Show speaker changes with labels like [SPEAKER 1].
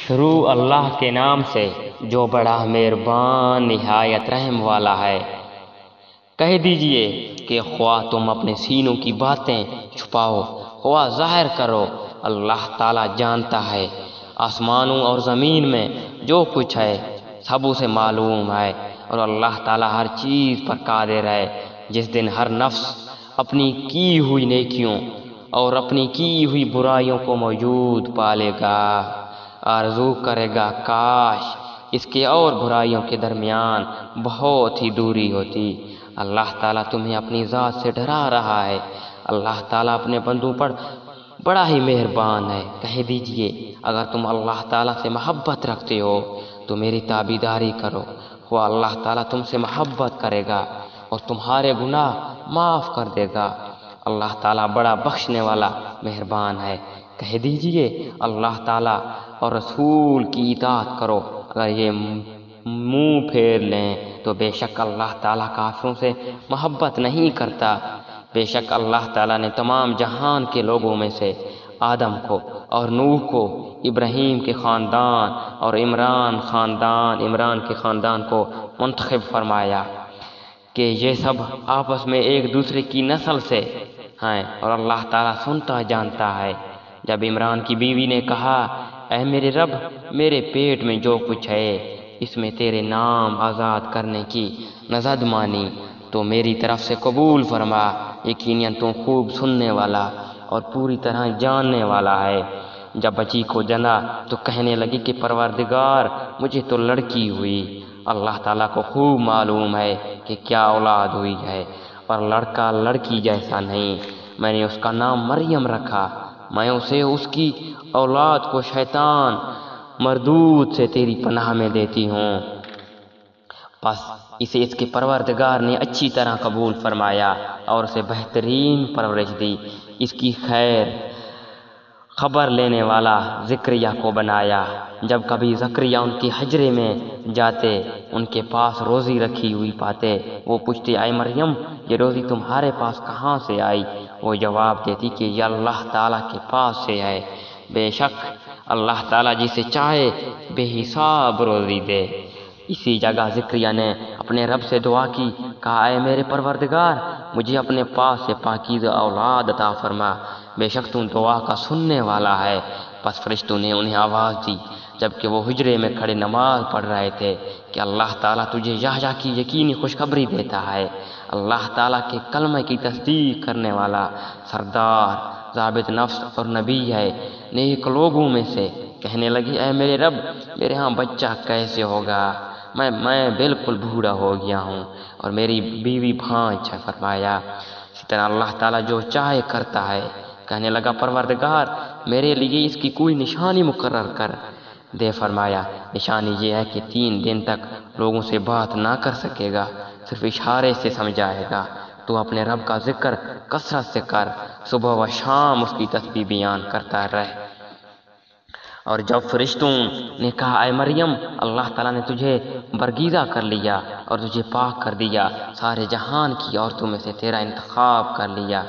[SPEAKER 1] شروع اللہ کے نام سے جو بڑا مہربان نہایت رحم والا ہے۔ کہہ دیجئے کہ خواہ تم اپنے سینوں کی باتیں چھپاؤ خواہ ظاہر کرو، اللہ تعالیٰ جانتا ہے۔ آسمانوں اور زمین میں جو کچھ ہے سب اسے معلوم ہے، اور اللہ تعالیٰ ہر چیز پر قادر ہے۔ جس دن ہر نفس اپنی کی ہوئی نیکیوں اور اپنی کی ہوئی برائیوں کو موجود پالے گا، آرزو کرے گا کاش اس کے اور برائیوں کے درمیان بہت ہی دوری ہوتی۔ اللہ تعالیٰ تمہیں اپنی ذات سے ڈرا رہا ہے۔ اللہ تعالیٰ اپنے بندوں پر بڑا ہی مہربان ہے۔ کہہ دیجئے اگر تم اللہ تعالیٰ سے محبت رکھتے ہو تو میری تابعداری کرو، وہ اللہ تعالیٰ تم سے محبت کرے گا اور تمہارے گناہ معاف کر دے گا۔ اللہ تعالیٰ بڑا بخشنے والا مہربان ہے۔ کہہ دیجئے اللہ تعالیٰ اور رسول کی اطاعت کرو، اگر یہ منہ پھیر لیں تو بے شک اللہ تعالیٰ کافروں سے محبت نہیں کرتا۔ بے شک اللہ تعالیٰ نے تمام جہان کے لوگوں میں سے آدم کو اور نوح کو، ابراہیم کے خاندان اور عمران کے خاندان کو منتخب فرمایا کہ یہ سب آپس میں ایک دوسرے کی نسل سے ہیں، اور اللہ تعالیٰ سنتا جانتا ہے۔ جب عمران کی بیوی نے کہا، اے میرے رب، میرے پیٹ میں جو کچھ ہے اس میں تیرے نام آزاد کرنے کی نژد مانی تو میری طرف سے قبول فرما، یقیناً تو خوب سننے والا اور پوری طرح جاننے والا ہے۔ جب بچی کو جنا تو کہنے لگی کہ پروردگار مجھے تو لڑکی ہوئی۔ اللہ تعالیٰ کو خوب معلوم ہے کہ کیا اولاد ہوئی ہے، اور لڑکا لڑکی جیسا نہیں۔ میں نے اس کا نام مریم رکھا، میں اسے اس کی اولاد کو شیطان مردود سے تیری پناہ میں دیتی ہوں۔ پس اسے اس کے پروردگار نے اچھی طرح قبول فرمایا اور اسے بہترین پرورش دی۔ اس کی خیر خبر لینے والا زکریا کو بنایا۔ جب کبھی زکریا ان کے حجرے میں جاتے، ان کے پاس روزی رکھی ہوئی پاتے، وہ پوچھتے، اے مریم، یہ روزی تمہارے پاس کہاں سے آئی؟ وہ جواب دیتی کہ یہ اللہ تعالیٰ کے پاس سے ہے۔ بے شک اللہ تعالیٰ جسے چاہے بے حساب روزی دے۔ اسی جگہ زکریا نے اپنے رب سے دعا کی، کہا، اے میرے پروردگار، مجھے اپنے پاس سے پاکیزہ اولاد عطا فرما، بے شک تو دعا کا سننے والا ہے۔ پس فرشتوں نے انہیں آواز دی جبکہ وہ حجرے میں کھڑے نماز پڑھ رہے تھے کہ اللہ تعالیٰ تجھے یحییٰ کی یقینی خوشخبری دیتا ہے۔ اللہ تعالیٰ کے کلمہ کی تصدیق کرنے والا سردار، ضابط نفس اور نبی ہے۔ نیک لوگوں میں سے کہنے لگی، اے میرے رب، میرے ہاں بچہ کیسے ہوگا؟ میں بالکل بوڑھا ہو گیا ہوں اور میری بیوی بھانج ہے۔ فرمایا، اسی طرح اللہ تعالیٰ جو چاہے کرتا ہے۔ کہنے لگا، پروردگار، میرے لیے اس کی کوئی نشانی مقرر کر دے۔ فرمایا، نشانی یہ ہے کہ 3 دن تک لوگوں سے بات نہ کر سکے گا، صرف اشارے سے سمجھائے گا۔ تو اپنے رب کا ذکر کثرت سے کر، صبح و شام اس کی تسبیح بیان کرتا رہ۔ اور جب فرشتوں نے کہا، اے مریم، اللہ تعالیٰ نے تجھے برگزیدہ کر لیا اور تجھے پاک کر دیا، سارے جہان کی عورتوں میں سے تیرا انتخاب کر لیا،